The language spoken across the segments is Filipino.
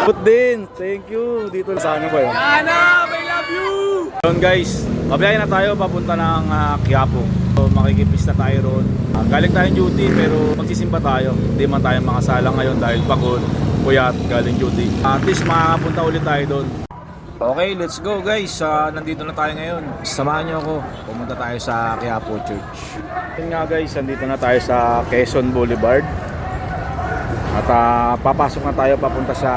Good din, thank you. Dito sa ano ba yun? Ana, I love you! Yun guys, mabiyahe na tayo papunta ng Quiapo. So, makikipis na tayo roon. Galing tayong duty pero magsisimba tayo. Hindi man tayo makasala ngayon dahil pagod, puyat, galing duty. At least makapunta ulit tayo doon. Okay, let's go guys. Nandito na tayo ngayon. Samahan niyo ako. Pumunta tayo sa Quiapo Church. Yun nga guys, nandito na tayo sa Quezon Boulevard. At papasok na tayo papunta sa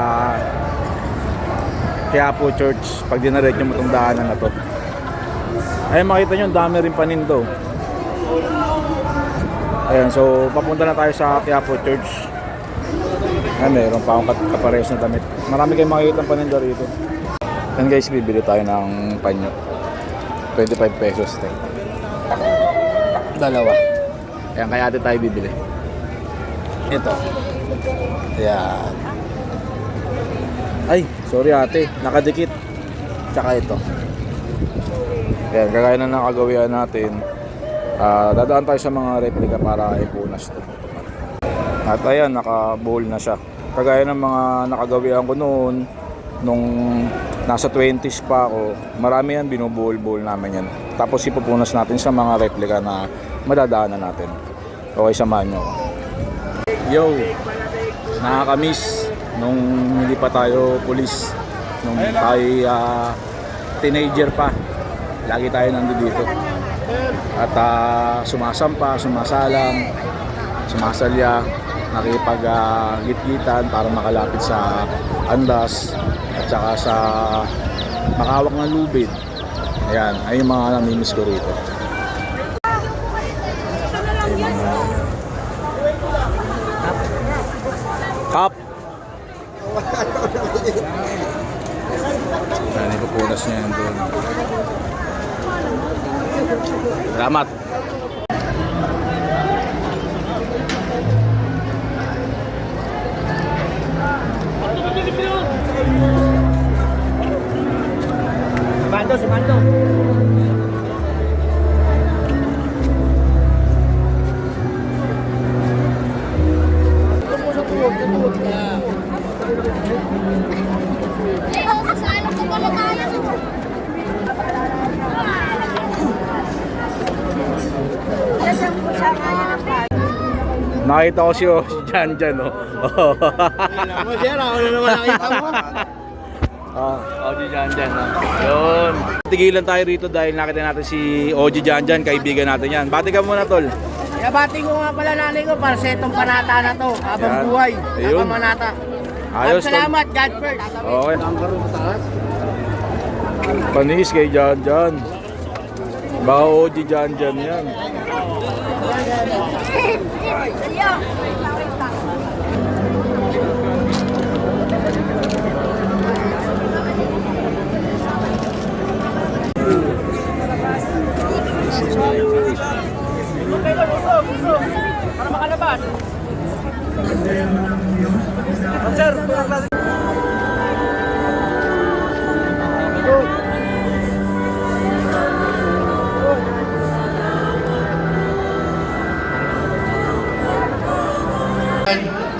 Quiapo Church. Pag dinaretso mo itong daanan na to. Ayun, makita nyo, dami rin panindo. Ayan, so papunta na tayo sa Quiapo Church. Ayan, mayroon pa akong kaparehas na damit. Marami kayong makikita ng panindo rito. Ayan guys, bibili tayo ng panyo. 25 pesos tayo. Dalawa. Ayan, kaya ate tayo bibili. Ito. Ayan. Ay, sorry ate, nakadikit. Tsaka ito. Ayan, kagaya na nakagawian natin. Dadaan tayo sa mga replika para ipunas to. At ayan, naka-bowl na siya. Kagaya ng mga nakagawian ko noon, nung nasa 20s pa ako, marami yan, binubowl-bowl namin yan. Tapos ipupunas natin sa mga replika na madadaanan natin. Okay, samahan nyo ako. Yo, nakakamiss nung hindi pa tayo pulis, nung tayo teenager pa, lagi tayo nandito at sumasampa, sumasalang, sumasalya, nakipag-gitgitan para makalapit sa andas at saka sa makawak ng lubid. Ayan, ay yung mga namimiss ko rito. Kap! Yan, ipupunas niya yan doon. Salamat! Sumando, sumando. Nakita ko si Jan dyan, no? Masira, ako na naman nakita mo. Oji Jan dyan, no? Yun. Tigilan tayo rito dahil nakita natin si Oji Jan dyan, kaibigan natin yan. Bati ka muna, tol. Bati ko nga pala nanay ko para sa itong panata na to, habang Yan. buhay. Ayun. Habang manata. Ayos, tol. Salamat, God first. Okay. Panis kay Jan Jan. Baka Oji Jan Jan yan. Para makalabas. Sir, tulak natin.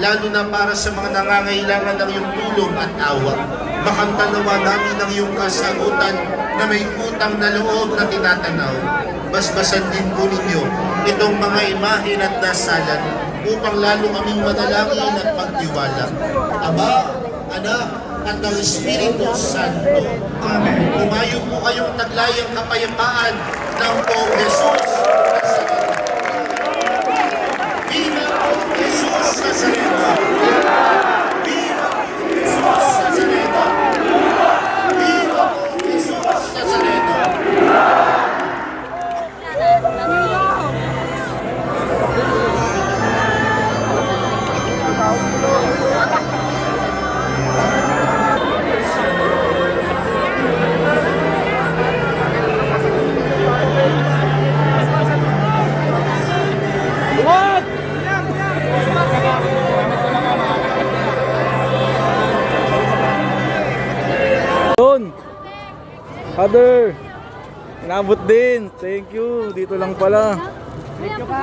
Lalo na para sa mga nangangailangan ng iyong tulong at awa. Makamtan nawa namin ang iyong kasagutan na may utang na loob na tinatanaw. Basbasan din po ninyo itong mga imahin at dasalan upang lalo kaming manalangin at magtiwala. Ama, Anak, at ng Espiritu Santo. Amen. Umayo po kayong taglayang kapayapaan ng Poong Jesus Nazareno. Viva Poong Jesus Nazareno! Viva Poong Jesus Nazareno! Viva Poong Jesus Nazareno! Yun. Father, inabot din. Thank you. Dito lang pala. Medyo ka.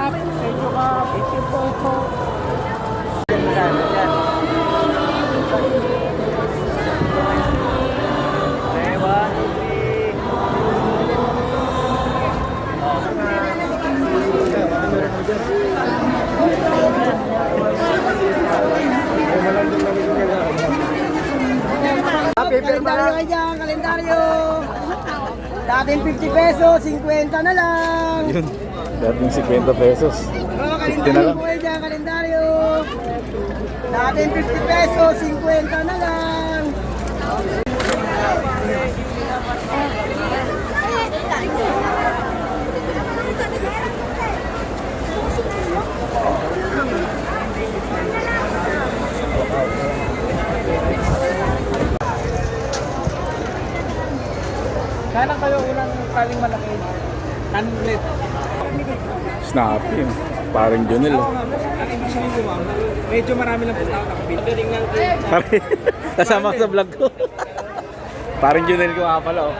Kalendaryo kayo dyan, kalendaryo. Dating 50 pesos, 50 na lang. Yun. Dating 50 pesos. Oh, 50 na kalendaryo lang. po kayo dyan, kalendaryo. Dating 50 pesos, 50 na lang. Kailan kayo unang kaling malaki? Ulit. Snappy. Yun. Parang Junel. Oh. Ang ibig sabihin ko ma'am, medyo marami lang po tao nakapili. Magaling lang Kasama ko sa vlog ko. Parang Junel ko nga pala. Oh.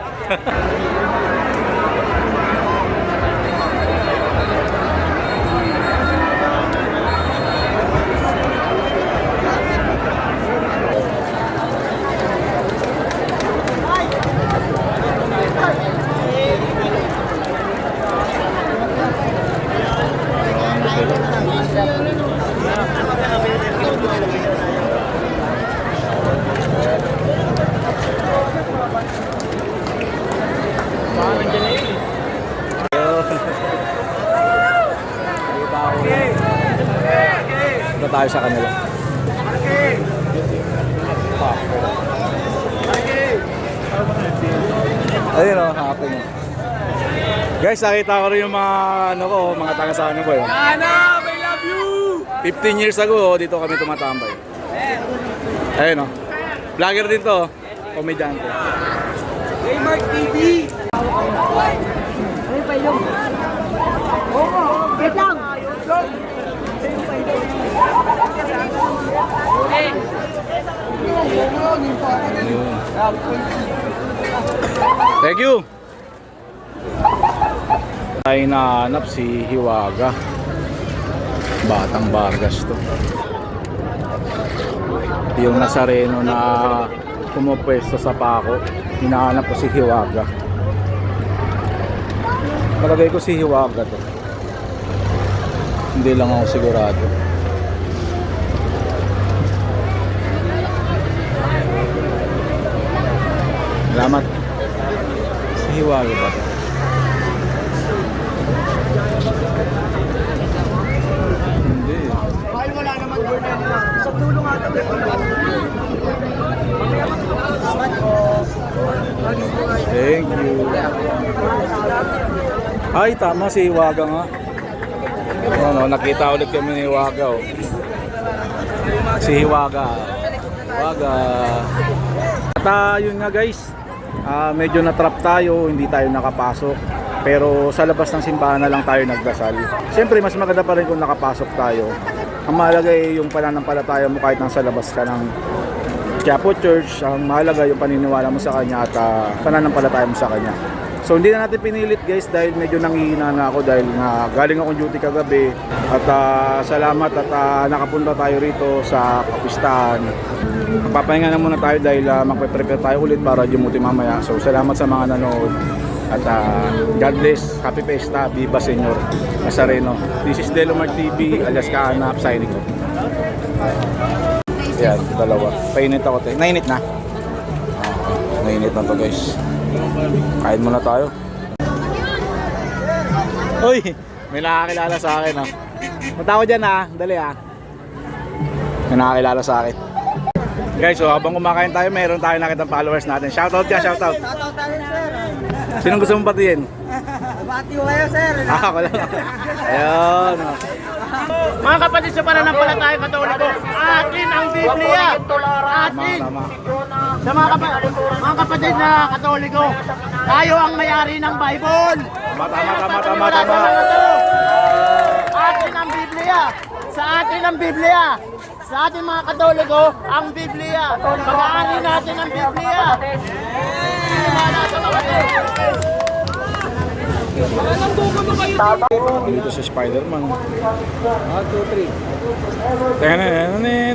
Ito tayo sa kanila. Ayun o, happy mo. Guys, nakita ko rin yung mga ano ko, mga taga sa ano ba yun? Ana, I love you! 15 years ago, dito kami tumatambay. Ayun o. Vlogger din to, komedyante. Hey Mark TV! Ano pa yung? Oo, wait lang. Thank you. Tayo nahanap si Hiwaga. Batang Vargas to. Yung Nazareno na pumupwesto sa Paco. Hinahanap ko si Hiwaga. Palagay ko si Hiwaga to. Hindi lang ako sigurado. Salamat. Si Hiwaga ba to? Hindi. Bakit wala naman doon na sa dulo nga ito. Salamat po. Thank you. Ay, tama si Hiwaga nga. Ano, nakita ulit kami ni Hiwaga. Oh. Si Hiwaga. Hiwaga. At yun nga guys, medyo na-trap tayo, hindi tayo nakapasok. Pero sa labas ng simbahan na lang tayo nagdasal. Siyempre, mas maganda pa rin kung nakapasok tayo. Ang mahalaga ay yung pananampalataya mo kahit nasa labas ka ng Quiapo Church. Ang mahalaga yung paniniwala mo sa Kanya at pananampalataya mo sa Kanya. So hindi na natin pinilit guys dahil medyo nanghihina na ako dahil galing akong duty kagabi. At salamat at nakapunta tayo rito sa kapistahan. Magpapahinga na muna tayo dahil magpe-prepare tayo ulit para dumuti mamaya. So salamat sa mga nanood. At God bless, Happy Fiesta, Viva Señor Nazareno. This is Delomar TV, alias Kahanap, signing off. Yan, dalawa. Painit ako tayo. Nainit na? Nainit na to guys. Kain muna tayo. Uy, may nakakilala sa akin. Punta ako dyan dali May nakakilala sa akin. Guys, so habang kumakain tayo, meron tayo nakitang followers natin. Shoutout ka, shoutout. Shoutout tayo, sir. Sinong gusto mong batiin? Bati ko kayo, sir. Ako lang. Ayun. Mga kapatid sa pananampalataya Katoliko, atin ang Biblia. Atin. Tama. Sa mga kapatid na Katoliko, tayo ang may-ari ng Bible. Tama. Atin ang Biblia. Sa atin ang Biblia. Sa ating mga Katoliko, ang Biblia. Pag-aari natin ang Biblia. Dito si Spider-Man. 1, 2, 3. Teka na.